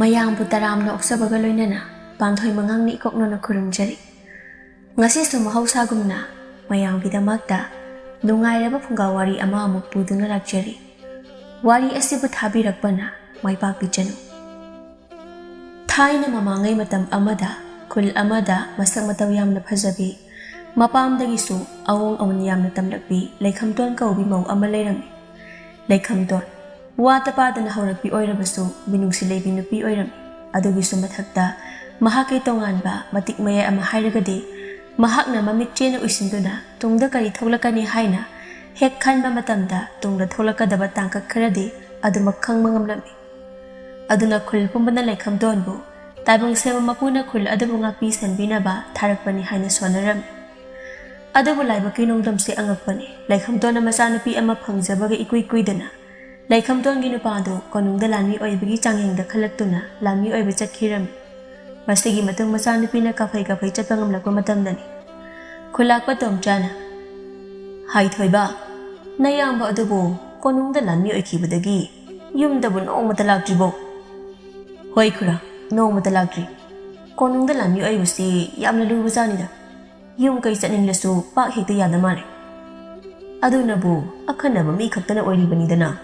mayang butaram na oksabaga loinana Panthoi Mangang ni ikokno na kurungjari. Ngasi sumahawsagumna mayang bidamakta nungairaba Phunga Wari ama amuk puduna lakjari. Wari asibu Thabirako na Maipakpi Chanu. Thaina mamangai matam amada kul amada masang mataw yamna phajabi mapamdagisu awong awan yamna tamlakbi laikhamton kaubi mau ama leirami. Laikhamton watapada na hawragbi oirabasu binungsi leibi nupi oirami. Adugisu mathakta mahakay tonganba matikmaya ama Leiragadi mahakna mamitche na uisinduna tungda kari tholakani haina hek khanba matamda tungda tholakadaba tangkak kharadi adu makhang mangamlami. Aduna khul pumbana laikhamtonbu taibang sema mapuna khul adabu ngakpi sanbinaba tharakpani haina sonaram. Adabu laiba kinongdamse angakpani laikhamtona masanupi ama phangjabaga ikuidana laikhamtongi nupado konungda lami oibagi changyengda khalaktuna lami oiba chatkhiram. Masigi matung masanupi na kafay chatpangamlakpa matamdani khulakpa tomchana hai thoiba nayamba adubu konungda lami oikibadagi yumdabu nongmata lakdribo. Hoi khura nongmata lakdri konungda lami oibasi yamna lubajanida yum kai chatninglasu pak hekta yada male. Adunabu akhanaba mi khaktana oiribanidana.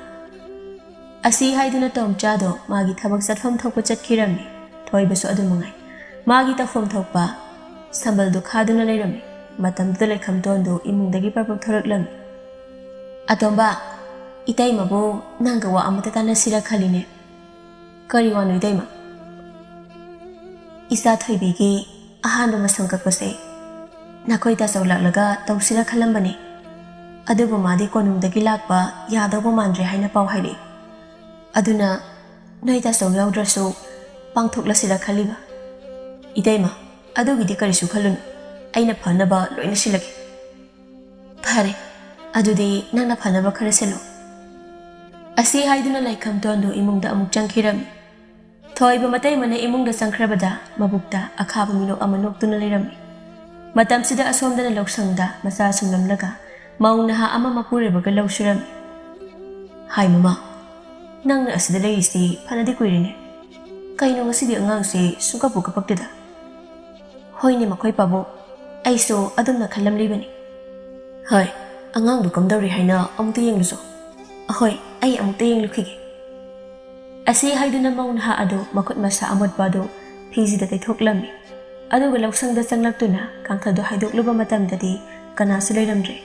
Asi haiduna tomchado magi thabak chatfam thokpa chatkirami. Thoibasu adumangai magi tafom thokpa sambaldu khaduna leirami. Matamda laikhamtondu imungdagi parpak thoraklami. Atomba itaimabu nanga wa amata tanasira khaline. Kari wanu itaima isa thoibigi ahanba masam kakpase nakoi tasau laklaga tausira khalambani. Adubu madi konungdagi lakpa yadawba mandre haina pau hairi. Aduna noi tasau yaudrasu pangthoklasira khaliba. Itaima adugidi karisu khalunu aina phanaba loina silagi. Phare adudi nangna phanaba khara selo. Asi haiduna laikhamtondu imungda amuk changkhirami. Thoiba matai mana imungda changkhrabada mabukta akhaba minok ama noktuna leirami. Matamsida asomdana loksangda masa sunglamlaga maungnaha ama mapuribaga lawsurami. Hai mama nangna asida leirisi phanadi kuirine kaino ngasidi angangsi sungkapu kapagdada. Hoine makhoi pabu aiso Adomna khalamlibani. Hoi angangdu kamdawri haina amukta yengluso. Ahoi ai amukta yenglukhige. Asi haiduna maungnaha adu makut masa amodbadu phingzida taithoklami. Aduga lausangda changlaktuna kangthadu haidokluba matamdadi kanasu leiramdre.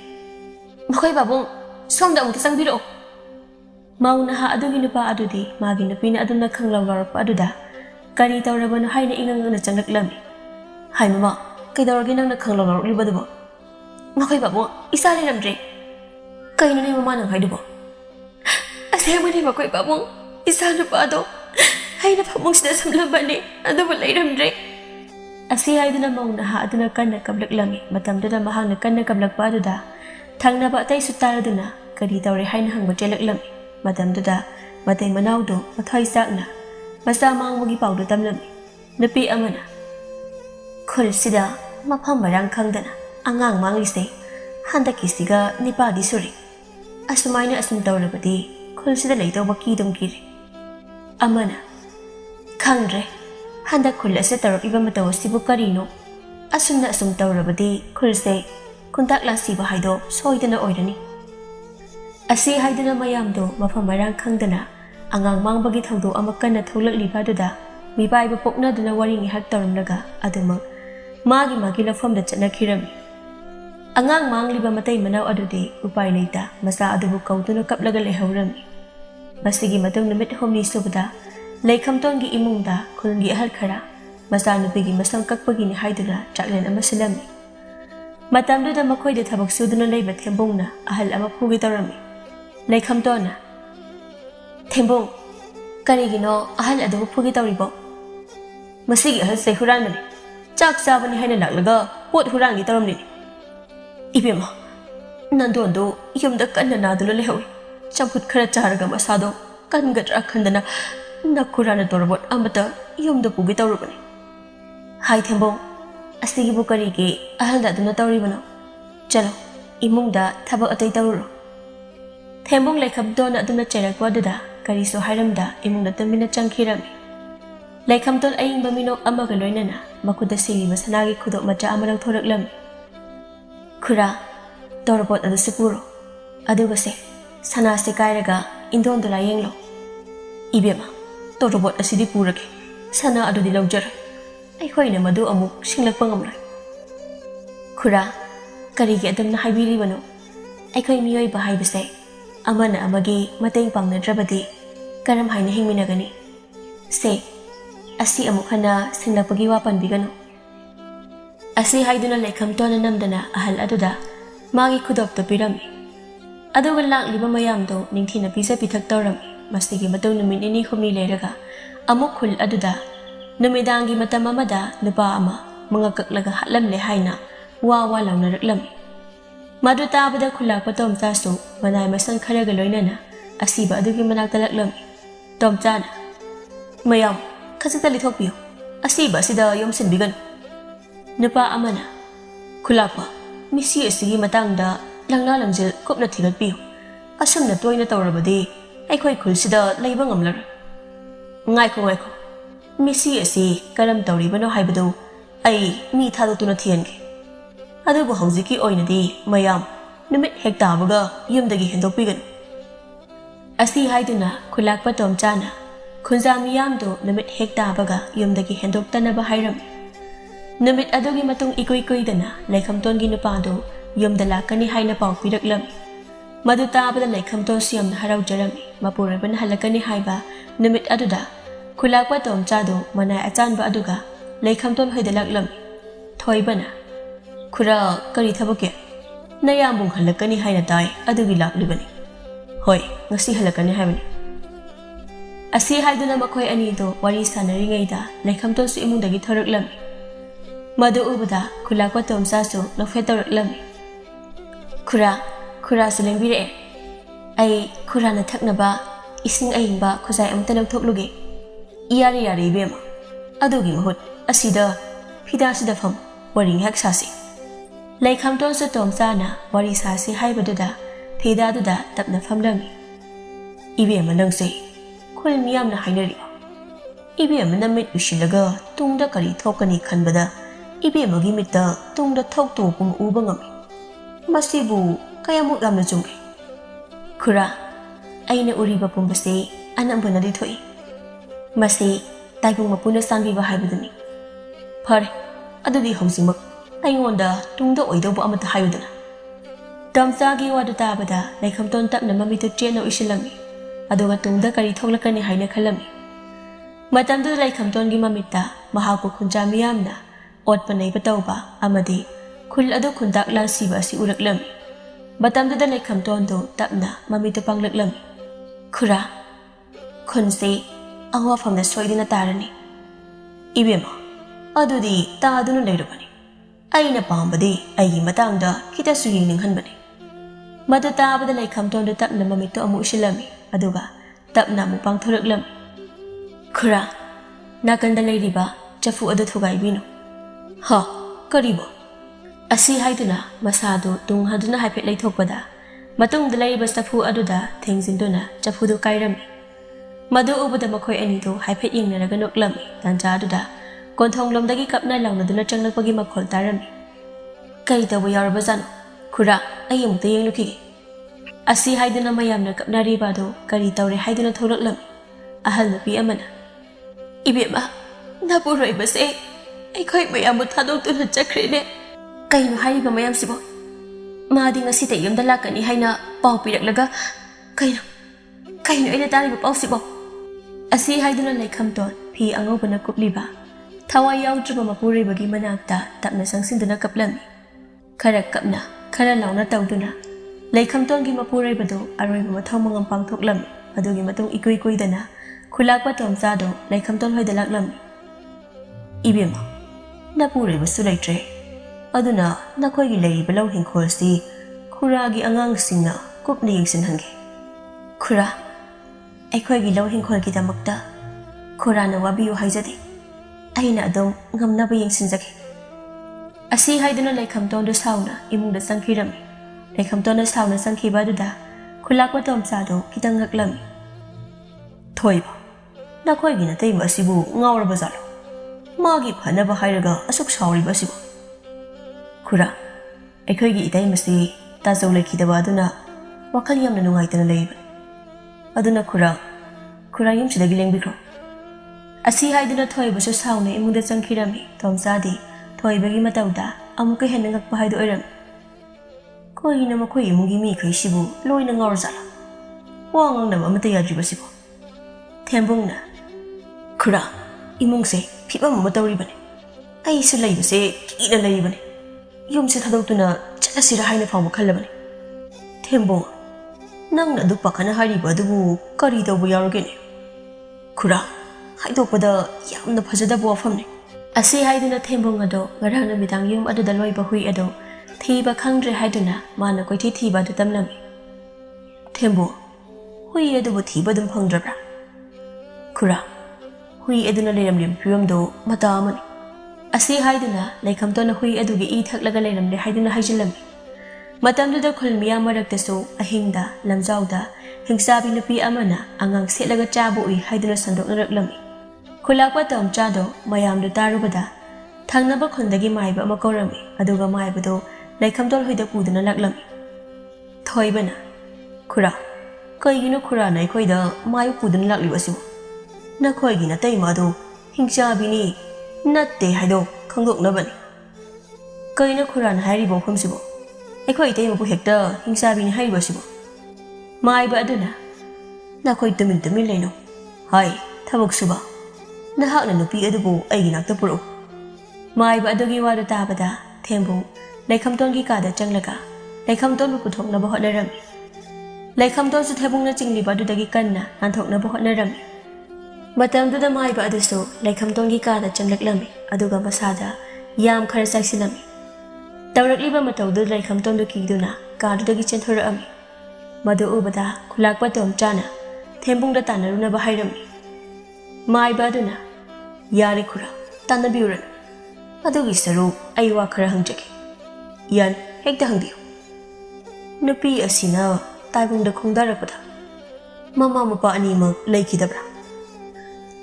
Makhoi babung somda amukta changbiro. Maungnaha adugi nupa adudi magi nupina Adomna khanglawlarpa aduda kari tawrabanu haina ingangna changlaklami. Hai mama kaidawragi nangna khanglawlarlibadubo. Makhoi babung isa leiramdre. Kaino ni mama nang haidubo. Asemani makhoi babung isa nupado haina phamungsida samlambani adubu leiramdre. Asi haiduna maungnaha aduna kanna kablaklami matamdada mahangna kanna kablakpa aduda thangnaba atai sutaraduna kari tawre haina hangba chelaklami. Matamdada matai manawdo mathai sakna masa mangmagi paudu tamlami. Nupi amana khulsida mafam marang khangdana angang manglise handakisiga nipadi suri. Asumaina asum tawrabadi khulsida leitawba kidum kiri. Amana khangdre handak khul ase tarakiba mataw sibu karino asumna asum tawrabadi khulse kuntakla siba haido soidana oirani. Asi haiduna mayamdo mafam marang khangdana angang mangbagi thawdo amakana tholakliba duda mibaiba poknaduna wari ngihak tawramlaga adumak magi lafamda chatnakhirami. Angang mangliba matai manaw adudi upai leita masa adubu kautuna kaplaga lehawrami. Masigi matung numit homni subada laikhamtongi imungda khulungi ahal khara masa nupigi masang kakpagi ni haiduna chaklen ama silami. Matamduda makhoida thabak suduna leiba thembungna ahal ama phugi tawrami. Laikhamtona thembung karigino ahal adubu phugi tawribo. Masigi ahal se huranmani chak chabani haina laklaga pot hurangi tawramni. Ibema nandondo yumda kanna nadula lehawi champut khara charaga masado kangadra khandana nakurana torabot amata yumda pugi tawrubani. Hai thembong asigi bukarigi ahalda aduna tawribano. Chalo imungda thabak atai tawruro. Thembong laikhamtona aduna chairakwa duda kariso hairamda imungda tamina changkhirami. Laikhamton ayingba minok amaga loinana makuda siliba sanagi khudok macha amarang thoraklam. Khura torobot adu sipuro aduga se sana se kairaga indon dola yenglo. Ibema torobot asidi purake sana adu di lawjar. Ai khoina madu amuk singlakpa ngamloi. Khura karigi adamna haibiribano. Ai khoi miyoi ba haibase amana amagi mateng pangnadrabadi karam haina hingminagani. Se asi amuk hana singlakpagi wapan bigano. Asi haiduna laikhamton namdana ahal aduda magi khudok to pirami. Aduga lakliba mayamdo ningthina pisa pithak tawrami. Mastigi matong numit ini khumi leiraga amuk khul aduda numidangi matam amada nupa ama mga kaklaga hatlamle haina wawa launaraklami. Madu tabada khulakpa tomcha su manay masan kharaga loinana asiba adugi manakta laklami. Tomcha na mayam khazikta lithokpiyo asiba sida yom sinbigan. Nupa amana khulakpa misi asigi matangda langna langjil kopna thigatpiyo. Asamna toina tawrabadi aikhoi khulsida leiba ngamlar. Ngaiko misi asi karam tawribano haibado ai mi thadotuna thiange. Adubu haujiki oinadi mayam numit hek tabaga yumdagi hendokpigan. Asi haiduna khulakpa tomchana khunja miyamdo numit hek tabaga yumdagi hendoktanaba hairam. Numit adugi matung ikoy-koydana laikhamtongi nupado yumda lakani haina pau piraklam. Madu tabada laikhamton siyam na haraw jarami mapuraban halakani haiba numit aduda khulakpa tomchado manay achanba aduga laikhamton hoidalaklam. Thoibana khura kari thabake nayambung halakani haina tai adugi laklibani. Hoi ngasi halakani haibani. Asi haiduna makhoi anido wari sanaringaida laikhamton su imungdagi thoraklam. Madu ubada khulakpa tomcha su lofetoraklami. Khura su lengbire ai khura na thaknaba ising ayingba khuzai amta lawthokluge. Iyari bema adugi mahut asida phida sida pham waring hak sasi. Laikhamton su tomcha na wari sasi haibaduda phida duda tapna phamlami. Ibema nangse khul miyam na hainari. Ibema namit usilaga tungda kari thokani khanbada ibemagi mitta tungda thokto pum uba ngami. Masibu kayamuk yamna chungge. Khura aina uriba pumbase anambana di thoi. Masi taibung mapuna sanbiba haibadani. Phare adudi hausimak aingonda tungda oidobu amata hayudana. Tomchagi wadu tabada laikhamton tapna mamitu cheno isilami. Aduga tungda kari thoklakani haina khalami. Matamdu laikhamtongi mamitta mahaku khunja miyamna otpanay patawba amadi khul adu khundak lan siba si uraklami. Batamda laikhamton do tapna mamito panglaklami. Khura khunse angwa famna soidina tarani. Ibema adudi taaduna leirabani. Aina pambadi ayi matangda kita suying ninghanbani. Madu tabada laikhamton do tapna mamito amu isilami aduga tapna mu pangthoraklami. Khura nakanda leiriba chafu adu thugaibino. Ha karibo asi haiduna masado tung haduna haipet laithokpada matung dalai bastafu aduda thengzinduna chafudu kairami. Madu ubada makhoi anido haipet yingnaraga noklami tanja aduda konthonglomdagi kapna lawnaduna changlakpagi makhol tarami. Kai tabu yarabazano khura ayamukta yenglukige. Asi haiduna mayamna kapnari bado kari tawre haiduna thoraklami. Ahal napi amana ibema napuroi base aikhoi mayam thadokuna chakrene. Kaino hariba mayam sibo madi ngasi te yumda lakani haina pau piraklaga kaino aina tariba pau sibo. Asi haiduna laikhamton phi angobana kupliba thawai yaudrba mapuribagi manakta tapna sangsinduna kaplami. Khara kapna khara launa tawduna laikhamtongi mapuraibado aroiba mathau mangam pangthoklami. Adugi matung ikoy-koydana khulakpa tomchado laikhamton hoidalaklami. Ibema napuraiba su leitre aduna nakhoigi leiriba lau hingkholsi khuragi angangsingna kupna yengsinhange. Khura aikhoigi lau hingkholgi damakta khurana wabiyu haijade aina adom ngamnaba yengsinjage. Asi haiduna laikhamton do sauna imungda sangkhirami. Laikhamton na sauna sangkhiba aduda khulakpa tomchado kitang ngaklami. Thoiba Nakoy ginatay masibu ngawra bazalo. Magi phanaba hairaga asuk sauri basibu. Khura, aikoy gi itay masi tazaw lekidaba aduna wakal yamna nungaitana layban. Aduna khura yum sidagi lengbikro. Asi haiduna thoi basu sauna imungda changkhirami tomsadi thoi bagi matauda amuka henangak pahaidu oiram. Koi na makoi imungi mi kai sibu loi na ngawra zala. Wangang na mamata yadri basibu. Tembung na. Khura, imung se pipa mamatawri bane. Ay sa lay base kina lay bane. Yung sa thadaw to na tsaka sirahay na pamakala bane. Tembung, nang nadupa ka na hariba dubu kari daw bu yaro gini. Khura, haidokpada yamna phajada bu afam ne. Asi haiduna tembung ado ngarang na midang yung ado daloy bahui ado thiba khangdre haiduna mana koi thiba ado tamlami. Tembung, hui ado bu thiba dum phangdrabra. Khura, hui aduna leiram lim piram do mata amani. Asi haiduna laikam to na hui adu gi ithak laga leiram le haiduna haijilam. Matam do khul miya marak taso ahingda lamjauda hingsabi nupi amana angang setlaga chabu ui haiduna sandok naraklam. Khulakwa tom chado mayam do tarubada thangnaba khundagi maiba amakorami aduga maiba do laikam tol huida puduna laklam. Thoibana Khura, kaigino khura nai khoida mayu puduna laklibasu. Nakoy ginatay mado hingsabi ni natte haido khangdok na bani. Kaina Khura na hari bo phumsibo. Aikoy tay mabu hekta hingsabi ni hari basibo. Maiba aduna nakoy tumin laino. Hai, thabok suba. Nahak na nupi adubo ay ginakta puro. Maiba adugi wado tabada Tembung laikhamton gi kada changlaga laikhamton bu puthok na bahot na rami. Laikhamton su thebung na chingliba adudagi kanna nanthok na bahot na rami. Matamduda maiba aduso laikhamton gi kada changlaklami aduga masada yam khara saksilami. Tawrakliba matawdu laikhamton du kiduna kadudagi chenthorami. Madu ubada khulakpa tom chana Tembungda tanaruna bahairami. Maiba aduna yare Khura tanabiuran. Adugi saru aywa khara hangjaki. Yan hekta hangbiu. Nupi asina taibungda khongdarapada. Mama mapa animak laikidabra.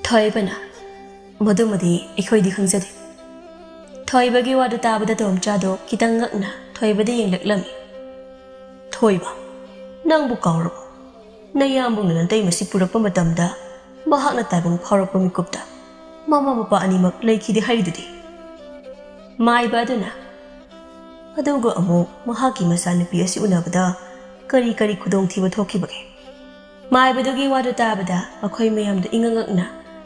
Thoibana madumadi ikhoidi khangzade. Thoibagi wada tabada tom chado kitang ngakna thoibada yenglaklami. Thoiba nangbu kawrabo. Nayambung nanantay masipurakpa matamda mahak na taibang phaurakpa mikupta. Mama mapa animak laikidi haridudi. Maiba aduna aduga amo mahaki masanapi asi unabada kari khudong thiba thokibage. Maibadugi wada tabada akhoi mayamda ingangakna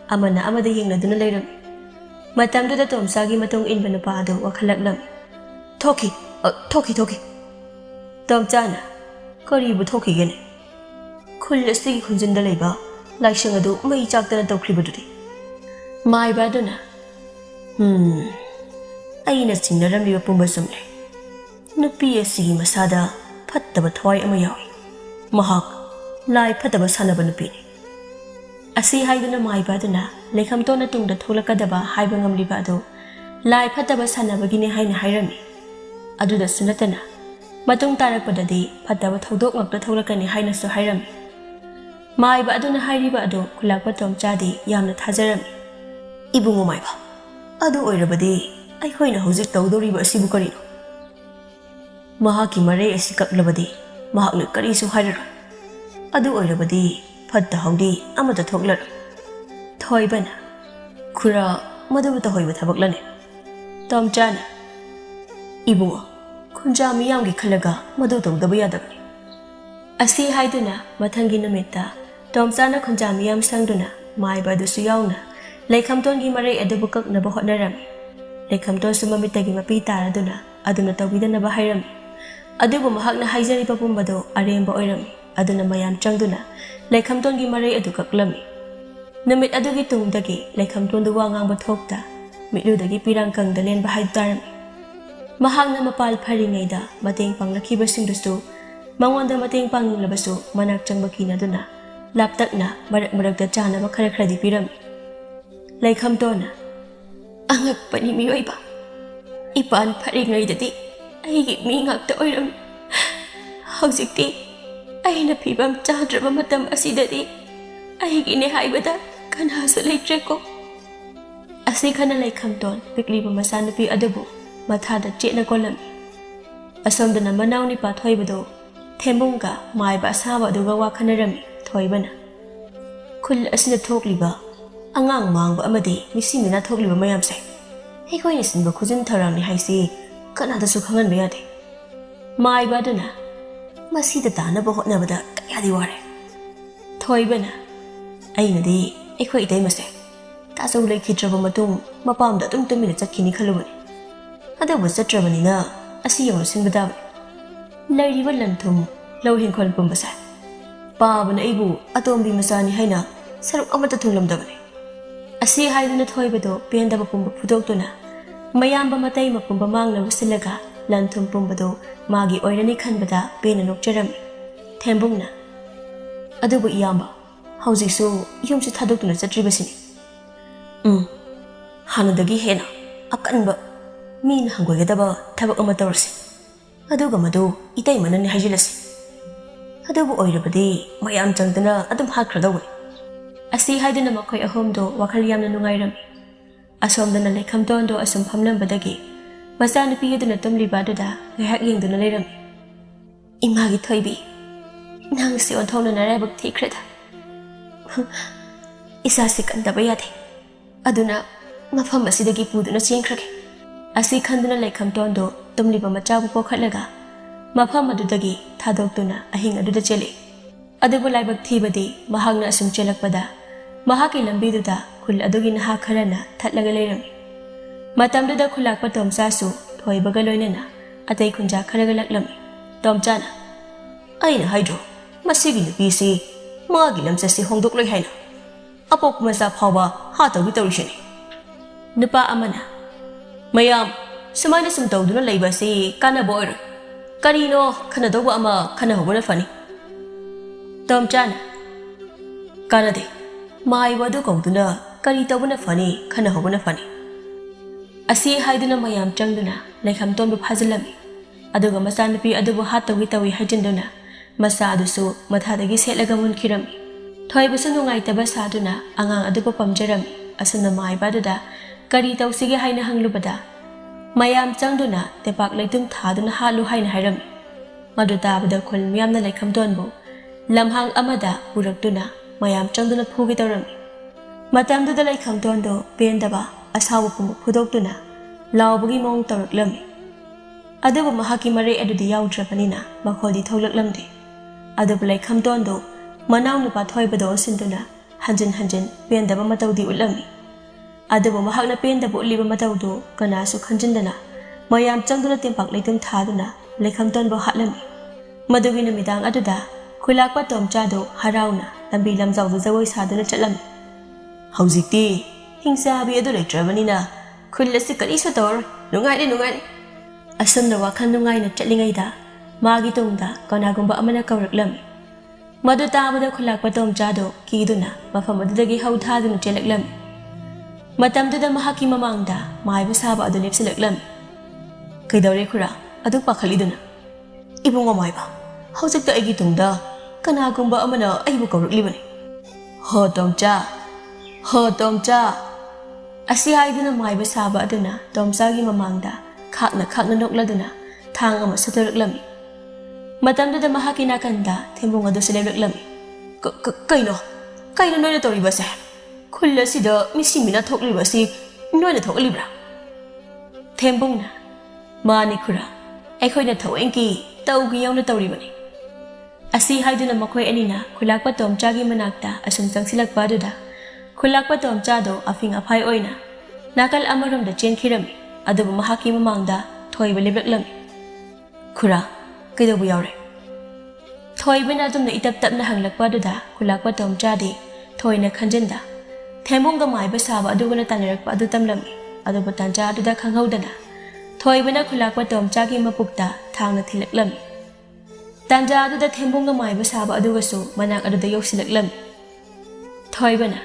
amana amada yengnaduna leirami. Matamduda tomsagi matong inba nupa ado wakhalaklam. Thoki. Tomchana karibu thoki gene. Khul asigi khunjinda leiba laishang adu mai chaktana tawkribadudi. Maiba aduna aina chingnaramliba pumba sumle. Nupi asigi masada phattaba thwai ama yawi. Mahak lai phattaba sanaba nupi ni. Asi haiduna maiba aduna laikhamtona tungda tholakadaba haiba ngamliba ado lai phattaba sanabagini haina hairami. Aduda sunatana matung tarakpadadi phattaba thodok ngakta tholakani haina su hairami. Maiba aduna hairiba ado khulakpa tom chadi yamna thajarami. Ibungo maiba adu oirabadi aikoina hojik tawdoriba asibu karino. Mahaki marei asi kaklabadi mahakna karisu hairaroi. Adu oirabadi phatta haudi amata thoklar. Thoibana Khura madubuta hoiba thabaklane. Tomchana Ibungo khunja miyamgi khalaga madu tawdaba yadabani. Asi haiduna mathangi numita Tomchana khunja miyam sangduna maiba adusu yauna laikhamtongi marei adubu kaknaba hotnarami. Laikhamton su mamitagi mapi taraduna aduna tawbidanaba hairami. Adubu mahakna haijariba pumbado aremba oirami. Aduna mayam changduna laikhamtongi marei adu kaklami. Namit adugi tungdagi laikhamtondu wangang bathokta mitludagi pirangkangda lenba haitarami. Mahakna mapal pharingayda mateng panglakibasingdusu mangonda mateng panglulabasu manak changbakina duna laptakna marak-marakda chanaba khara-kharadi pirami. Laikhamtona angakpani miyoiba ipan pharingaydadi aigi mi ngakta oirami. Hawjikti aina phibam chadraba matam asidadi aigine haibada ꯀꯅꯥꯁꯨ ꯂꯩꯇ꯭ꯔꯦꯀꯣ ꯑꯁꯤ ꯈꯟꯅ ꯂꯩꯈꯝꯇꯣꯟ ꯄꯤꯛꯂꯤꯕ ꯃꯆꯥꯅꯨꯄꯤ ꯑꯗꯨꯕꯨ ꯃꯊꯥꯗ ꯆꯦꯠꯅ ꯀꯣꯜꯂꯝꯃꯤ ꯑꯁꯣꯝꯗꯅ ꯃꯅꯥꯎꯅꯤꯄꯥ ꯊꯣꯏꯕꯗꯣ ꯊꯦꯝꯕꯨꯡꯒ ꯃꯥꯏꯕ ꯑꯁꯥꯕ ꯑꯗꯨꯒ ꯋꯥꯈꯟꯅꯔꯝꯃꯤ ꯊꯣꯏꯕꯅ ꯈꯨꯜ ꯑꯁꯤꯗ ꯊꯣꯛꯂꯤꯕ ꯑꯉꯥꯡ ꯃꯥꯡꯕ ꯑꯃꯗꯤ ꯃꯤꯁꯤ ꯃꯤꯅꯥ ꯊꯣꯛꯂꯤꯕ ꯃꯌꯥꯝꯁꯦ ꯑꯩꯈꯣꯏꯅ ꯁꯤꯟꯕ ꯈꯨꯖꯤꯟ ꯊꯧꯔꯥꯡꯅꯤ ꯍꯥꯏꯁꯤ ꯀꯅꯥꯗꯁꯨ ꯈꯪꯍꯟꯕ ꯌꯥꯗꯦ ꯃꯥꯏꯕ ꯑꯗꯨꯅ ꯃꯁꯤꯗ ꯇꯥꯅꯕ ꯍꯣꯠꯅꯕꯗ ꯀꯌꯥꯗꯤ ꯋꯥꯔꯦ ꯊꯣꯏꯕꯅ ꯑꯩꯅꯗꯤ ꯑꯩꯈꯣꯏ ꯏꯇꯩꯃꯁꯦ ꯇꯥꯆꯧ ꯂꯩꯈꯤꯗ꯭ꯔꯕ ꯃꯇꯨꯡ ꯃꯄꯥꯝꯗ ꯑꯗꯨꯝ ꯇꯨꯃꯤꯟꯅ ꯆꯠꯈꯤꯅꯤ ꯈꯜꯂꯨꯕꯅꯤ ꯑꯗꯨꯕꯨ ꯆꯠꯇ꯭ꯔꯕꯅꯤꯅ ꯑꯁꯤ ꯌꯧꯅ ꯁꯤꯟꯕ ꯇꯥꯕꯅꯤ ꯂꯩꯔꯤꯕ ꯂꯟꯊꯨꯝ ꯂꯧ ꯍꯤꯡꯈꯣꯜ ꯄꯨꯝꯕꯁꯦ ꯄꯥꯕꯅ ꯑꯩꯕꯨ ꯑꯇꯣꯝꯕꯤ ꯃꯆꯥꯅꯤ ꯍꯥꯏꯅ ꯁꯔꯨꯛ ꯑꯃꯠꯇ ꯊꯨꯡꯂꯝꯗꯕꯅꯤ ꯑꯁꯤ ꯍꯥꯏꯗꯨꯅ ꯊꯣꯏꯕꯗꯣ ꯄꯦꯟꯗꯕ ꯄꯨꯝꯕ ꯐꯨꯗꯣꯛꯇꯨꯅ ꯃꯌꯥꯝꯕ ꯃꯇꯩ ꯃꯄꯨꯝꯕ ꯃꯥꯡꯅꯕ ꯁꯤꯜꯂꯒ ꯂꯟꯊꯨꯝ ꯄꯨꯝꯕꯗꯣ ꯃꯥꯒꯤ ꯑꯣꯏꯔꯅꯤ ꯈꯟꯕꯗ ꯄꯦꯟꯅ ꯅꯣꯛꯆꯔꯝꯃꯤ ꯊꯦꯝꯕꯨꯡꯅ ꯑꯗꯨꯕꯨ ꯏꯌꯥꯝꯕ ꯍꯧꯖꯤꯛꯁꯨ ꯌꯨꯝꯁꯤ ꯊꯥꯗꯣꯛꯇꯨꯅ ꯆꯠꯇ꯭ꯔꯤꯕꯁꯤꯅꯤ ꯍꯥꯟꯅꯗꯒꯤ ꯍꯦꯟꯅ ꯑꯀꯟꯕ ꯃꯤꯅ ꯍꯪꯒꯣꯏꯒꯗꯕ ꯊꯕꯛ ꯑꯃ ꯇꯧꯔꯁꯤ ꯑꯗꯨꯒ ꯃꯗꯨ ꯏꯇꯩꯃꯅꯅꯤ ꯍꯥꯏꯖꯤꯜꯂꯁꯤ ꯑꯗꯨꯕꯨ ꯑꯣꯏꯔꯕꯗꯤ ꯃꯌꯥꯝ ꯆꯪꯗꯅ ꯑꯗꯨꯝ ꯍꯥꯠꯈ꯭ꯔꯗꯧꯕꯅꯤ ꯑꯁꯤ ꯍꯥꯏꯗꯨꯅ ꯃꯈꯣꯏ ꯑꯍꯨꯝꯗꯣ ꯋꯥꯈꯜ ꯌꯥꯝꯅ ꯅꯨꯡꯉꯥꯏꯔꯝꯃꯤ ꯑꯁꯣꯝꯗꯅ ꯂꯩꯈꯝꯇꯣꯟꯗꯣ ꯑꯁꯨꯝ ꯐꯝꯂꯝꯕꯗꯒꯤ ꯃꯆꯥꯅꯨꯄꯤ ꯑꯗꯨꯅ ꯇꯨꯝꯂꯤꯕ ꯑꯗꯨꯗ ꯉꯥꯏꯍꯥꯛ ꯌꯦꯡꯗꯨꯅ ꯂꯩꯔꯝꯃꯤ ꯏꯃꯥꯒꯤ ꯊꯣꯏꯕꯤ ꯅꯪꯁꯤ ꯑꯣꯟꯊꯣꯛꯅ ꯅꯔꯥꯏꯕꯛ ꯊꯤꯈ꯭ꯔꯦꯗ ꯏꯁꯥꯁꯤ ꯀꯟꯗꯕ ꯌꯥꯗꯦ ꯑꯗꯨꯅ ꯃꯐꯝ ꯑꯁꯤꯗꯒꯤ ꯄꯨꯗꯨꯅ ꯆꯦꯟꯈ꯭ꯔꯒꯦ ꯑꯁꯤ ꯈꯟꯗꯨꯅ ꯂꯩꯈꯝꯇꯣꯟꯗꯣ ꯇꯨꯝꯂꯤꯕ ꯃꯆꯥꯕꯨ ꯄꯣꯈꯠꯂꯒ ꯃꯐꯝ ꯑꯗꯨꯗꯒꯤ ꯊꯥꯗꯣꯛꯇꯨꯅ ꯑꯍꯤꯡ ꯑꯗꯨꯗ ꯆꯦꯜꯂꯤ ꯑꯗꯨꯕꯨ ꯂꯥꯏꯕꯛ ꯊꯤꯕꯗꯤ ꯃꯍꯥꯛꯅ ꯑꯁꯨꯝ ꯆꯦꯜꯂꯛꯄꯗ ꯃꯍꯥꯛꯀꯤ ꯂꯝꯕꯤꯗꯨꯗ ꯈꯨꯜ ꯑꯗꯨꯒꯤ ꯅꯍꯥ ꯈꯔꯅ ꯊꯠꯂꯒ ꯂꯩꯔꯝꯃꯤ ꯃꯇꯝꯗꯨꯗ ꯈꯨꯜꯂꯥꯛꯄ ꯇꯣꯝꯆꯥꯁꯨ ꯊꯣꯏꯕꯒ ꯂꯣꯏꯅꯅ ꯑꯇꯩ ꯈꯨꯟꯖꯥ ꯈꯔꯒ ꯂꯛꯂꯝꯃꯤ ꯇꯣꯝꯆꯥꯅ ꯑꯩꯅ ꯍꯥꯏꯗ꯭ꯔꯣ ꯃꯁꯤꯒꯤ ꯅꯨꯄꯤꯁꯤ ꯃꯥꯒꯤ ꯂꯝꯆꯠꯁꯤ ꯍꯣꯡꯗꯣꯛꯂꯣꯏ ꯍꯥꯏꯅ ꯑꯄꯣꯛꯄ ꯃꯆꯥ ꯐꯥꯎꯕ ꯍꯥꯠꯇꯧꯒꯤ ꯇꯧꯔꯤꯁꯤꯅꯤ ꯅꯨꯄꯥ ꯑꯃꯅ ꯃꯌꯥꯝ ꯁꯨꯃꯥꯏꯅ ꯁꯨꯝ ꯇꯧꯗꯨꯅ ꯂꯩꯕ ꯑꯁꯤ ꯀꯥꯟꯅꯕ ꯑꯣꯏꯔꯣꯏ ꯀꯔꯤꯅꯣ ꯈꯟꯅꯗꯧꯕ ꯑꯃ ꯈꯟꯅꯍꯧꯕꯅ ꯐꯅꯤ ꯇꯣꯝꯆꯥꯅ ꯀꯥꯟꯅꯗꯦ ꯃꯥꯏꯕ ꯑꯗꯨ ꯀꯧꯗꯨꯅ ꯀꯔꯤ ꯇꯧꯕꯅ ꯐꯅꯤ ꯈꯟꯅꯍꯧꯕꯅ ꯐꯅꯤ ꯑꯁꯤ ꯍꯥꯏꯗꯨꯅ ꯃꯌꯥꯝ ꯆꯪꯗꯨꯅ ꯂꯩꯈꯝꯇꯣꯟꯕꯨ ꯐꯥꯖꯤꯜꯂꯝꯃꯤ ꯑꯗꯨꯒ ꯃꯆꯥꯅꯨꯄꯤ ꯑꯗꯨꯕꯨ ꯍꯥꯠꯇꯧꯒꯤ ꯇꯧꯏ ꯍꯥꯏꯖꯤꯟꯗꯨꯅ ꯃꯆꯥ ꯑꯗꯨꯁꯨ ꯃꯊꯥꯗꯒꯤ ꯁꯦꯠꯂꯒ ꯃꯨꯟꯈꯤꯔꯝꯃꯤ ꯊꯣꯏꯕꯁꯨ ꯅꯨꯡꯉꯥꯏꯇꯕ ꯁꯥꯗꯨꯅ ꯑꯉꯥꯡ ꯑꯗꯨꯕꯨ ꯄꯝꯖꯔꯝꯃꯤ ꯑꯁꯨꯝꯅ ꯃꯥꯏꯕ ꯑꯗꯨꯗ ꯀꯔꯤ ꯇꯧꯁꯤꯒꯦ ꯍꯥꯏꯅ ꯍꯪꯂꯨꯕꯗ ꯃꯌꯥꯝ ꯆꯪꯗꯨꯅ ꯇꯦꯄꯥꯛ ꯂꯩꯇꯨꯝ ꯊꯥꯗꯨꯅ ꯍꯥꯠꯂꯨ ꯍꯥꯏꯅ ꯍꯥꯏꯔꯝꯃꯤ ꯃꯗꯨ ꯇꯥꯕꯗ ꯈꯨꯜ ꯃꯤꯌꯥꯝꯅ ꯂꯩꯈꯝꯇꯣꯟꯕꯨ ꯂꯝꯍꯥꯡ ꯑꯃꯗ ꯄꯨꯔꯛꯇꯨꯅ ꯃꯌꯥꯝ ꯆꯪꯗꯨꯅ ꯐꯨꯒꯦ ꯇꯧꯔꯝꯃꯤ ꯃꯇꯝꯗꯨꯗ ꯂꯩꯈꯝꯇꯣꯟꯗꯣ ꯄꯦꯟꯗꯕ ꯑꯁꯥꯎꯕ ꯄꯨꯝꯕ ꯐꯨꯗꯣꯛꯇꯨꯅ ꯂꯥꯎꯕꯒꯤ ꯃꯑꯣꯡ ꯇꯧꯔꯛꯂꯝꯃꯤ ꯑꯗꯨꯕꯨ ꯃꯍꯥꯛꯀꯤ ꯃꯔꯩ ꯑꯗꯨꯗꯤ ꯌꯥꯎꯗ꯭ꯔꯕꯅꯤꯅ ꯃꯈꯣꯜꯗꯤ ꯊꯣꯛꯂꯛꯂꯝꯗꯦ ꯑꯗꯨꯕꯨ ꯂꯩꯈꯝꯇꯣꯟꯗꯣ ꯃꯅꯥꯎꯅꯨꯄꯥ ꯊꯣꯏꯕꯗꯣ ꯑꯣꯟꯁꯤꯟꯗꯨꯅ ꯍꯟꯖꯤꯟ ꯍꯟꯖꯤൻ ꯄꯦꯟꯗꯕ ꯃꯇꯧꯗꯤ ꯎꯠꯂꯝꯃꯤ ꯑꯗꯨꯕꯨ ꯃꯍꯥꯛꯅ ꯄꯦꯟꯗꯕ ꯎꯠꯂꯤꯕ ꯃꯇꯧꯗꯨ ꯀꯅꯥꯁꯨ ꯈꯟꯖꯤꯟꯗꯅ ꯃꯌꯥꯝ ꯆꯪꯗꯨꯅ ꯇꯦꯝꯄꯥꯛ ꯂꯩꯇꯨꯝ ꯊꯥꯗꯨꯅ ꯂꯩꯈꯝꯇꯣꯟꯕꯨ ꯍꯥꯠꯂꯝꯃꯤ ꯃꯗꯨꯒꯤ ꯅꯨꯃꯤꯗꯥꯡ ꯑꯗꯨꯗ ꯈꯨꯜꯂꯥꯛꯄ ꯇꯣꯝꯆꯥꯗꯣ ꯍꯔꯥꯎꯅ ꯂꯝꯕꯤ ꯂꯝꯖꯥꯎꯗ ꯖꯒꯣꯏ ꯁꯥꯗꯨꯅ ꯆꯠꯂꯝꯃꯤ ꯍꯧꯖꯤꯛꯇꯤ ꯍꯤꯡꯆꯥꯕꯤ ꯑꯗꯨ ꯂꯩꯇ꯭ꯔꯕꯅꯤꯅ ꯈꯨꯜ ꯑꯁꯤ ꯀꯔꯤꯁꯨ ꯇꯧꯔꯣꯏ ꯅꯨꯡꯉꯥꯏꯔꯦ ꯑꯁꯨꯝꯅ ꯋꯥꯈꯜ ꯅꯨꯡꯉꯥꯏꯅ ꯆꯠꯂꯤꯉꯩꯗ ꯃꯥꯒꯤ ꯇꯨꯡꯗ ꯀꯅꯥꯒꯨꯝꯕ ꯑꯃꯅ ꯀꯧꯔꯛꯂꯝꯃꯤ ꯃꯗꯨ ꯇꯥꯕꯗ ꯈꯨꯜꯂꯥꯛꯄ ꯇꯣꯝꯆꯥꯗꯣ ꯀꯤꯗꯨꯅ ꯃꯐꯝ ꯑꯗꯨꯗꯒꯤ ꯍꯧ ꯊꯥꯗꯨꯅ ꯆꯦꯜꯂꯛꯂꯝꯃꯤ ꯃꯇꯝꯗꯨꯗ ꯃꯍꯥꯛꯀꯤ ꯃꯃꯥꯡꯗ ꯃꯥꯏꯕ ꯁꯥꯕ ꯑꯗꯨ ꯂꯦꯞꯁꯤꯜꯂꯛꯂꯝꯃꯤ ꯀꯩꯗꯧꯔꯦ ꯈꯨꯔꯥ ꯑꯗꯨ ꯄꯥꯈꯠꯂꯤꯗꯨꯅ ꯏꯕꯨꯡ ꯃꯥꯏꯕ ꯍꯧꯖꯤꯛꯇ ꯑꯩꯒꯤ ꯇꯨꯡꯗ ꯀꯅꯥꯒꯨꯝꯕ ꯑꯃꯅ ꯑꯩꯕꯨ ꯀꯧꯔꯛꯂꯤꯕꯅꯤ ꯍꯣ ꯇꯣꯝꯆꯥ ꯑꯁꯤ ꯍꯥꯏꯗꯨꯅ ꯃꯥꯏꯕ ꯁꯥꯕ ꯑꯗꯨꯅ ꯇꯣꯝꯆꯥꯒꯤ ꯃꯃꯥꯡꯗ ꯈꯥꯛꯅ ꯅꯣꯛꯂꯗꯨꯅ ꯊꯥꯡ ꯑꯃ ꯁꯠꯇꯣꯔꯛꯂꯝꯃꯤ ꯃꯇꯝꯗꯨꯗ ꯃꯍꯥꯛꯀꯤ ꯅꯥꯀꯟꯗ ꯊꯦꯝꯕꯨꯡ ꯑꯗꯨꯁꯨ ꯂꯦꯞꯂꯛꯂꯝꯃꯤ ꯀꯩꯅꯣ ꯅꯣꯏꯅ ꯇꯧꯔꯤꯕꯁꯦ ꯈꯨꯜ ꯑꯁꯤꯗ ꯃꯤꯁꯤ ꯃꯤꯅꯥ ꯊꯣꯛꯂꯤꯕ ꯑꯁꯤ ꯅꯣꯏꯅ ꯊꯣꯛꯂꯤꯕ꯭ꯔꯥ ꯊꯦꯝꯕꯨꯡꯅ ꯃꯥꯅꯤ ꯈꯨꯔꯥ ꯑꯩꯈꯣꯏꯅ ꯊꯑꯣꯏꯀꯤ ꯇꯧꯒꯤ ꯌꯧꯅ ꯇꯧꯔꯤꯕꯅꯤ ꯑꯁꯤ ꯍꯥꯏꯗꯨꯅ ꯃꯈꯣꯏ ꯑꯅꯤꯅ ꯈꯨꯜꯂꯥꯛꯄ ꯇꯣꯝꯆꯥꯒꯤ ꯃꯅꯥꯛꯇ ꯑꯁꯨꯝ ꯆꯪꯁꯤꯜꯂꯛꯄ ꯑꯗꯨꯗ ꯈꯨꯜꯂꯥꯛꯄ ꯇꯣꯝꯆꯥꯗꯣ ꯑꯐꯤꯡ ꯑꯐꯥꯏ ꯑꯣꯏꯅ ꯅꯥꯀꯜ ꯑꯃꯔꯣꯝꯗ ꯆꯦꯟꯈꯤꯔꯝꯃꯤ ꯑꯗꯨꯕꯨ ꯃꯍꯥꯛꯀꯤ ꯃꯃꯥꯡꯗ ꯊꯣꯏꯕ ꯂꯦꯞꯂꯛꯂꯝꯃꯤ ꯈꯨꯔꯥ ꯀꯩꯗꯧꯕ ꯌꯥꯎꯔꯦ ꯊꯣꯏꯕꯅ ꯑꯗꯨꯝꯅ ꯏꯇꯞ ꯇꯞꯅ ꯍꯪꯂꯛꯄ ꯑꯗꯨꯗ ꯈꯨꯜꯂꯥꯛꯄ ꯇꯣꯝꯆꯥꯗꯤ ꯊꯣꯏꯅ ꯈꯟꯖꯤꯟꯗ ꯊꯦꯝꯕꯨꯡꯒ ꯃꯥꯏꯕ ꯁꯥꯕ ꯑꯗꯨꯒꯅ ꯇꯥꯟꯅꯔꯛꯄ ꯑꯗꯨ ꯇꯝꯂꯝꯃꯤ ꯑꯗꯨꯕꯨ ꯇꯥꯟꯖꯥ ꯑꯗꯨꯗ ꯈꯪꯍꯧꯗꯅ ꯊꯣꯏꯕꯅ ꯈꯨꯜꯂꯥꯛꯄ ꯇꯣꯝꯆꯥꯒꯤ ꯃꯄꯨꯛꯇ ꯊꯥꯡꯅ ꯊꯤꯜꯂꯛꯂꯝꯃꯤ ꯇꯥꯟꯖꯥ ꯑꯗꯨꯗ ꯊꯦꯝꯕꯨꯡꯒ ꯃꯥꯏꯕ ꯁꯥꯕ ꯑꯗꯨꯒꯁꯨ ꯃꯅꯥꯛ ꯑꯗꯨꯗ ꯌꯧꯁꯤꯜꯂꯛꯂꯝꯃꯤ ꯊꯣꯏꯕꯅ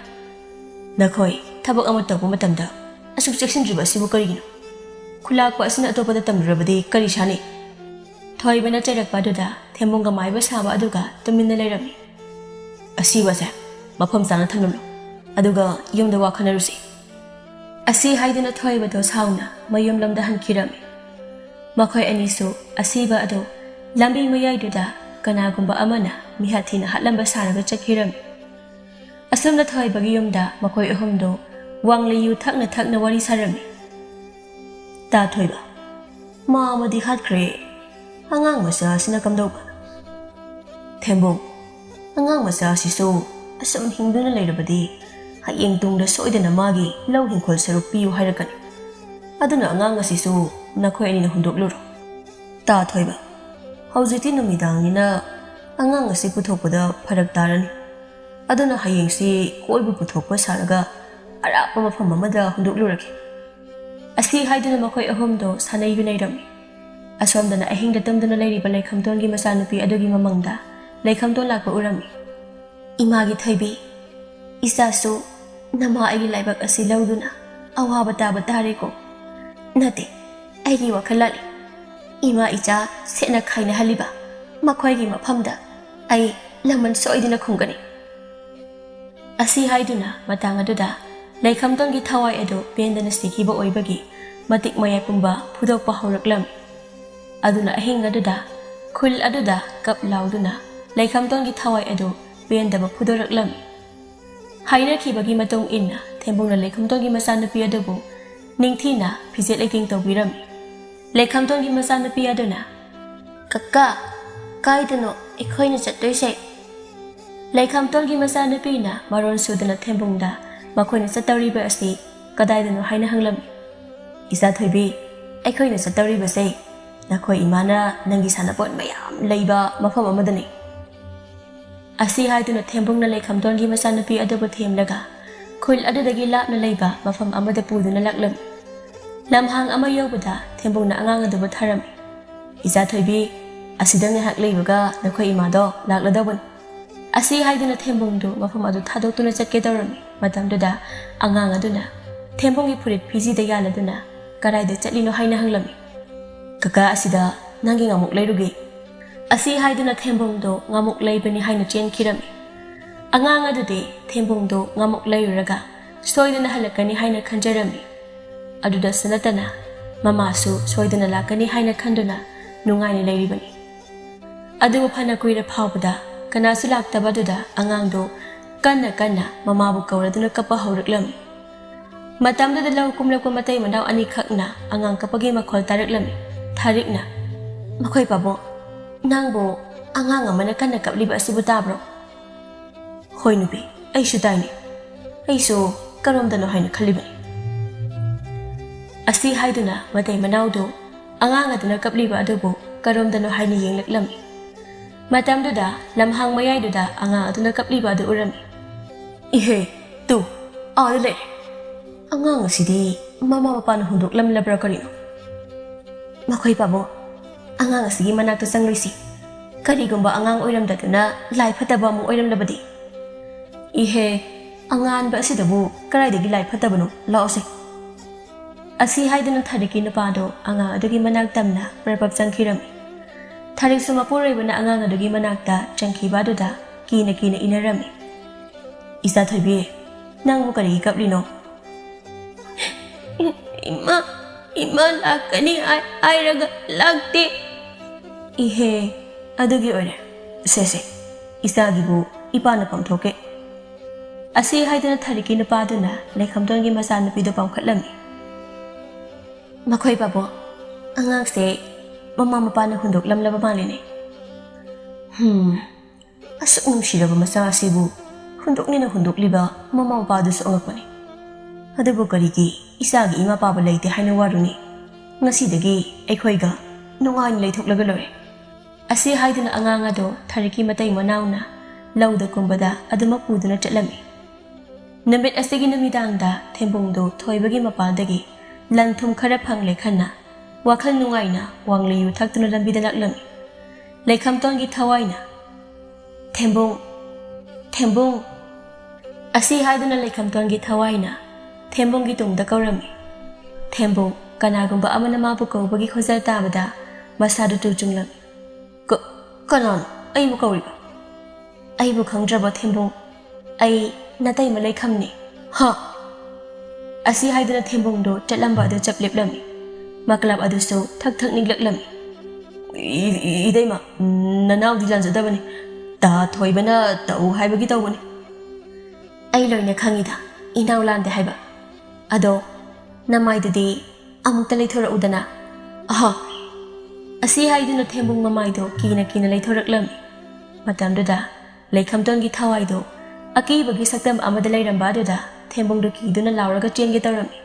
ꯅꯈꯣꯏ ꯊꯕꯛ ꯑꯃ ꯇꯧꯕ ꯃꯇꯝꯗ ꯑꯁꯨꯛ ꯆꯦꯛꯁꯤꯟꯗ꯭ꯔꯤꯕ ꯑꯁꯤꯕꯨ ꯀꯔꯤꯒꯤꯅꯣ ꯈꯨꯜꯂꯥꯛꯄ ꯑꯁꯤꯅ ꯑꯇꯣꯞꯄꯗ ꯇꯝꯂꯨꯔꯕꯗꯤ ꯀꯔꯤ ꯁꯥꯅꯤ ꯊꯣꯏꯕꯅ ꯆꯩꯔꯛꯄ ꯑꯗꯨꯗ ꯊꯦꯝꯕꯨꯡꯒ ꯃꯥꯏꯕ ꯁꯥꯕ ꯑꯗꯨꯒ ꯇꯨꯃꯤꯟꯅ ꯂꯩꯔꯝꯃꯤ ꯑꯁꯤꯕꯁꯦ ꯃꯐꯝ ꯆꯥꯅ ꯊꯝꯂꯝꯂꯣ Aduga yumda wakhanarusi. Asi haiduna thoibado sauna mayum lamda hankhirami. Makhoi anisu asiba ado lambi mayaiduda kanagumba amana mihathina hatlamba saraga chakhirami. Asumna thoibagi yumda makhoi ahumdo wanglayu thakna wari sarami. Ta thoiba ma amadi hatkre angang masa sina kamdauba. Thembong angang masa sisu asum hingduna leirabadi hayeng tungda soidana magi lau hingkhol saruk piyu hairakani. Aduna angang asisu nakhoi anina hundokluro. Ta thoiba haujiti numidangina angang asi puthokpada pharak tarani. Aduna hayengsi koibu puthokpa saraga arapa mafam amada hundokluraki. Asi haiduna makhoi ahumdo sanai yunairami. Asomdana ahingda tamdana leiriba laikhamtongi masanupi adugi mamangda laikhamton lakpa urami. Imagi thaibi isasu nama aigi laibak asi lauduna awaba taba tareko. Nate aigi wakhalali ima icha sena khaina haliba makhoigi mafamda ai laman soidina khungani. Asi haiduna matang aduda laikhamtongi thawai ado pendana sikiba oibagi matik maya pumba phudokpa hauraklam. Aduna ahing aduda khul aduda kap lauduna laikhamtongi thawai ado pendaba phudoraklam. Hairakibagi matong inna thembungna laikhamtongi masanupi adubu ningthina phijet leiting tawbirami. Laikhamtongi masanupi aduna kaka kaidano ikhoina chattoise. Laikhamtongi masanupina maron sudana thembungda makhoina chattoriba asi kadaidano haina hanglami. Isa thoibi aikhoina chattoriba sei nakhoi imana nangi sanapot mayam leiba mafam amadani. Asi haiduna thembungna laikhamtongi masanupi adubu themlaga khul adudagi lapna leiba mafam amada puduna laklam. Lamhang ama yobada thembungna angang adubu tharami. Isa thoibi asidang hak leibaga nakhoi imado lakladabun. Asi haiduna thembungdu mafam adu thadoktuna chatke tawrami. Matamduda angang aduna thembungi furit phijida yaladuna karaida chatlino haina hanglami. Kaka asida nangi ngamuk leirugi. Asi haiduna thembungdu ngamuk leibani haina chenkhirami. Angang adude thembungdu ngamuk leiruraga soidana halakani haina khanjarami. Aduda sanatana mamasu soidana lakani haina khanduna nungaini leiribani. Adubu phana kuira phawbada kanasu laktabaduda angangdo kanna mamabu kauraduna kapa hauraklam. Matamda lau kumlakwa matay manaw ani khakna angang kapagi makhol taraklam. Tharikna makhoi pabo nangbo angang amana kanna kapliba asibu tabro. Hoy nubi ay sutayni ay so karomdano haina khalibani. Asi haiduna matay manawdo angang aduna kapliba adubo karomdano haina yenglaklami. Matamduda lamhang mayayduda angang aduna kapliba adu urami. Ihe, tu, le. Angang asidi mama mapana hundok lam labra karino. Makhoi pabo angang asigi manakta sanglisi. Karigumba angang oiram datuna lai phataba mo oiram labadi. Ihe, angan ba asidabu karaidagi lai phatabano laose. Asi haiduna thariki napado angang adugi manaktamna prapap changkhirami. Tharik sumapureibana angang adugi manakta changkhibaduda kina inarami. Isa thoibi nangbu kari kaplino. Ima lakani airaga lagte. Ihe adugi ore sese isagibu ipana pamthoke. Asi haidana thariki napaduna laikhamtongi masanupido pamkhatlami. Makhoi pabo angangse mama mapana hundok lamlaba malini. Asuk numsiraba masa asibu hundok nina hundok liba mama mapadu sa ongakpani. Adubu karigi isagi ima paba laite haina waruni. Ngasidagi aikhoiga nungain laithoklaga lore. Asi haiduna anganga do thariki matay manawna lauda kumbada aduma puduna chatlami. Namit asigi namidangda thembungdo thoibagi mapaldagi lanthum khara phangle khanna wakhal nungaina wangleyu thaktuna lambida laklami. Laikhamtongi thawaina thembung asi haiduna laikhamtongi thawaina thembunggi tungda kaurami. Thembung kanagumba amana mabu kaubagi khojal tabada masadu tuchunglami. Kanan aibu kauriba aibu khangraba thembung ai natai malai khamni Ha! Asi haiduna thembongdo chatlamba adu chapleplami. Maklab adusu thak thak niglaklami. Idema nanaw di lanjadabani. Ta thoibana tau haibagi tawbani. Ai loina khangida inaw lande haiba. Ado namaidudi amukta leithora udana. Aha! Asi haiduna thembong mamaido kina leithoraklami. Matamduda leikhamtongi thawaido akibagi saktam amada leiramba aduda thembongdo kiduna lauraga chenge tawrami.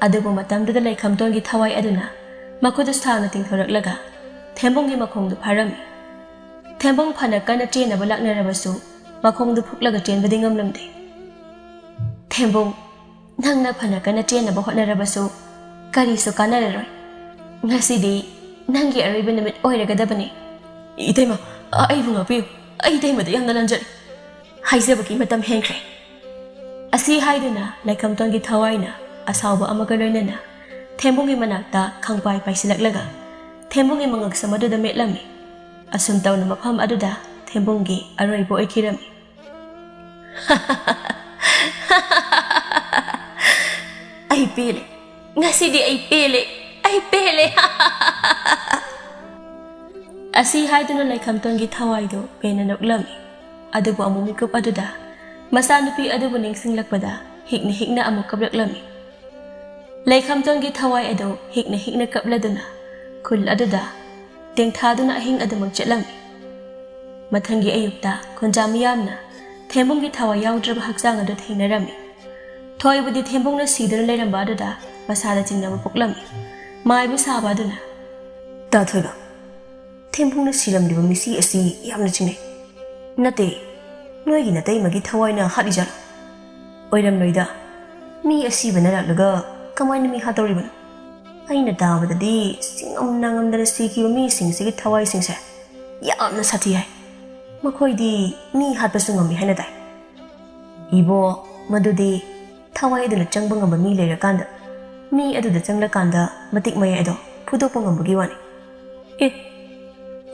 Adubu matamduda leikhamtongi thawai aduna makudu sthana tingthoraklaga thembonggi makhongdu pharami. Thembong phana kana chenaba laknarabasu makhongdu phuklaga chenbadi ngamlamde. Thembong nangna phana kana chenaba hotnarabasu karisu kanararoi. Ngasidi nangi ariba namit oiragadabani. Idema aibu ngapiu aidemada yamna lanjari. Haizabaki matam henkre. Asi haiduna laikhamtongi thawaina asawba amaga loinana thembonggi manakta khangpai paisilaklaga thembonggi mangak samaduda metlami. Asum tawna mafam aduda thembonggi aroibo oikirami. Ai pele ngasidi ai pele. Asi haiduna laikhamtongi thawaido pena noklami. Adubu amumikup aduda masanupi adubu ningsinglakpada hikna amuk kabraklami. Laikhamtongi thawai ado hikna kapladuna kul aduda tengthaduna ahing adumag chatlami. Mathangi ayukta khonjami yamna thembonggi thawai yawdraba hakjang adu thengnarami. Thoibudi thembongna siduna leiramba aduda masada jingnaba poklami. Maibu saba aduna ta thoiba thembongna siramliba misi asi yamna chingai. Nate noigi natai magi thawaina hadijal oiram loida mi asibana laga kamaina mi hatoribana aina tabadadi singam nangamdara sikiba mi singsigi thawai singse yamna sathi hai makhoidi mi hatpasu ngami haina dai ibo madudi thawai aduna changba ngamba mi leirakanda mi aduda changlakanda matik maya ado phudokpa ngambagi wani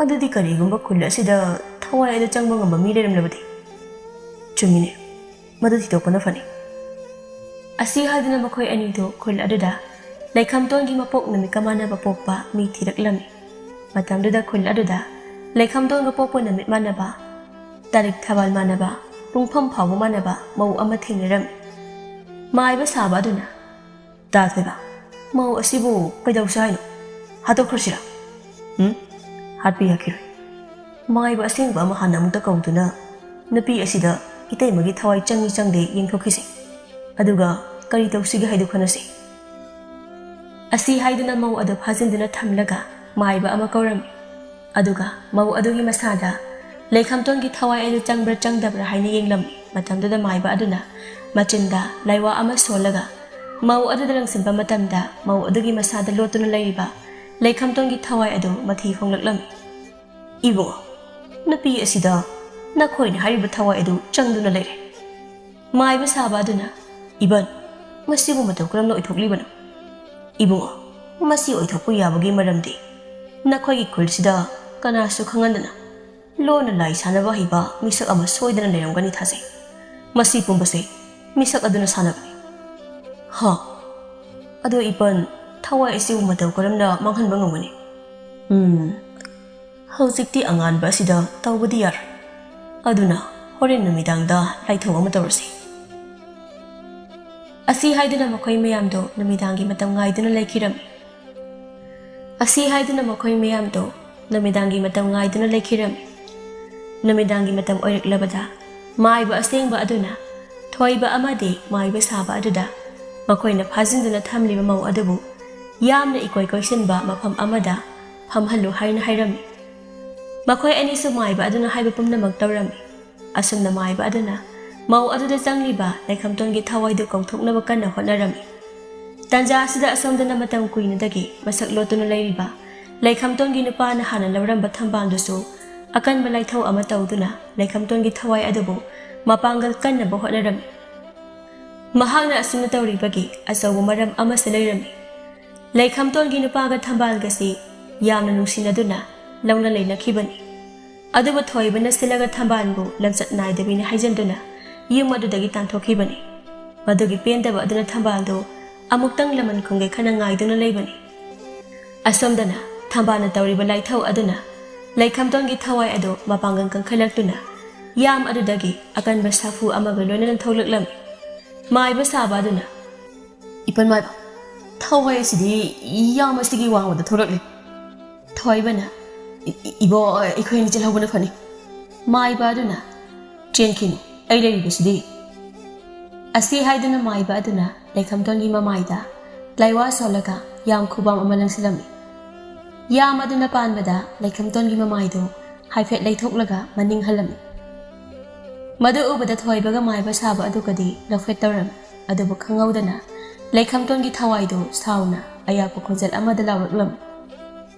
adudi karigumba khul asida thawai adu changba ngamba mi leiramlabadi chumine madu thidokpana fani. Asi haiduna makhoi anido khul aduda laikhamtongi mapok nami kamanaba pokpa mi thiraklami. Matamduda khul aduda laikhamtonga pokpa namit manaba tarik thabal manaba pungpham phawba manaba mau ama thengnarami. Maiba saba aduna ta thoiba mau asibu kaidausa haino hatokhrasira hatpi yakiroi. Maiba asengba ama hana amukta kauduna nupi asida itaimagi thawai changde yengthokhisi aduga kari tawsigi haidu khanasi. Asi haiduna mau adu phajinduna thamlaga maiba ama kaurami. Aduga mau adugi masada laikhamtongi thawai adu changbra changdabra haina yenglami. Matamduda maiba aduna machinda laiwa ama solaga mau aduda langsimba matamda mau adugi masada lotuna leiriba laikhamtongi thawai adu mathi phonglaklam. Ibo nupi asida nakhoina hariba thawai adu changduna leire. Maiba saba aduna iban masibu mataw karamna oithokliban. Ibo masi oithokpu yabagi maramdi nakhoigi khulsida kanasu khangandana lona lai sanaba hiba misak ama soidana leiramgani thase. Masi pumbase misak aduna sanabani. Ha ado iban thawai asibu mataw karamna manghanba ngamani. Haujikti anganba asida tawbadi yar. Aduna horen numidangda laithong ama tawrasi. Asi haiduna makhoi mayamdo numidangi matam ngaiduna laikhirami. Asi haiduna makhoi mayamdo numidangi matam ngaiduna laikhirami. Numidangi matam oiraklabada maiba asengba aduna thoiba amade maiba saba aduda makhoina phajinduna thamliba mau adubu yamna ikoi koisinba mafam amada phamhallu haina hairami. Makhoi anisu maiba aduna haiba pumnamak tawrami. Asumna maiba aduna mau aduda changliba laikhamtongi thawaidu kongthoknaba kanna hotnarami. Tanja asida asomdana matam kuinadagi masak lotuna leiriba laikhamtongi nupana hana lauramba thambandusu akanba laithau ama tawduna laikhamtongi thawai adubu mapangal kannaba hotnarami. Mahakna asumna tawribagi asawu maram ama seleirami. Laikhamtongi nupaga thambalgasi yamna nungsinaduna launa leinakhibani. Adubu thoibana silaga thambanbu lamsat naidabini haijanduna yum adudagi tanthokibani. Madugi pendaba aduna Thambaldo amuktang laman khonge khana ngaiduna leibani. Asomdana Thambana tawriba laithau aduna laikhamtongi thawai ado mapangang kangkhalaktuna yam adudagi akanba safu amaga loinan tholaklami. Maiba saba aduna ipan maiba thawai asidi yam asigi wangwada tholakle. Thoibana ibo ikhoini chelhobana phani. Maiba aduna chenkhin ai leibasidi. Asi haiduna maiba aduna laikhamtongi mamaida laiwa solaka yam khubam amalang silami. Yam aduna panbada laikhamtongi mamaido haifet laithoklaga maning halami. Madu ubada thoibaga maiba saba adukadi lafet tawram adubu khangaudana laikhamtongi thawaido sauna ayakpa khonjal amada lawraklam.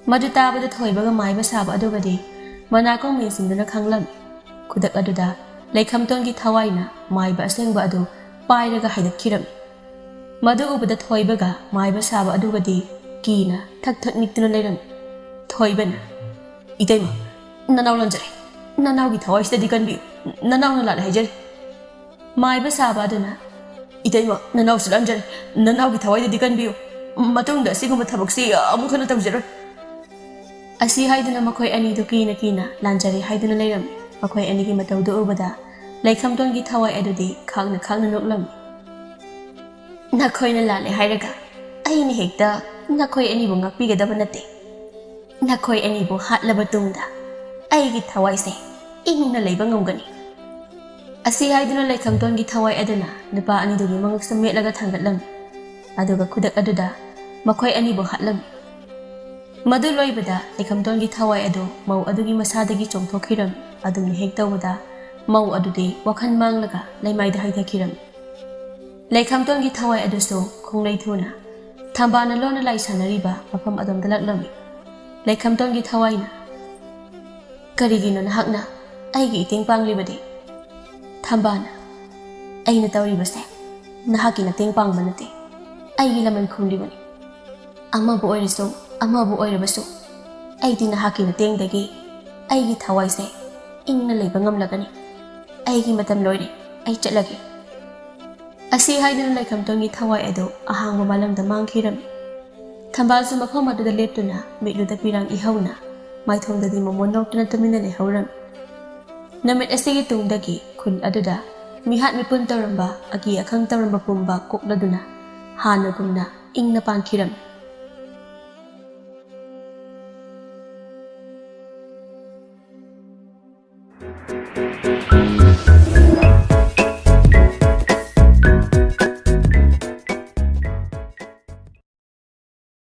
Madu tabada thoibaga maiba saba adugadi manakong minsinduna khanglam. Kudak aduda laikhamtongi thawaina maiba asengba adu pairaga haidakhiram. Madu ubada thoibaga maiba saba adugadi kina thak thak niktuna leiram. Thoibana itaima nanaw lanjare nanawgi thawai stadi kanbi nanaw na lala hajare. Maiba saba aduna itaima nanaw sulanjare nanawgi thawai dadi kanbi matungda siguma thabaksi amukhana tawjaro. Asi haiduna makhoi ani do kina lanjare haiduna leiram. Makhoi ani gi matawdu ubada laikhamtongi thawai adudi khangna noklam. Nakhoina lale hairaga aini hekta nakhoi ani bu ngakpigedaba nate. Nakhoi ani bu hatlaba tungda aigi thawai se ingna leiba ngamgani. Asi haiduna laikhamtongi thawai aduna nupa ani dugi mangak sametlaga thangatlam. Aduga kudak aduda makhoi ani bu hatlam. Madu loibada laikhamtongi thawai adu mau adugi masadagi chongthokhiram. Aduni hektawada mau adudi wakhan manglaga laimaida haidakhiram. Laikhamtongi thawai aduso khonglei thuna Thambana lona Lai Sanariba mafam Adomda laklami. Laikhamtongi thawaina karigino nahakna aigi iting panglibadi. Thambana aina tawribase nahaki na ting pangbanate aigi laman khumlibani. Amabu oiriso amabu oirabaso aigi nahaki na ting dagi aigi thawaise ingna leiba ngamlagani. Aigi matam loire ai chatlagi. Asi haiduna laikhamtongi thawai ado ahangba malamda mangkhiram. Thambalsu mafam aduda leptuna mitluda pirang ihauna maithongdadi mamon noktuna tamina lehauram. Namit asigi tungdagi khun aduda mihat mipun tawramba agi akhang tawramba pumba kokladuna hanagumna ingna pankhiram.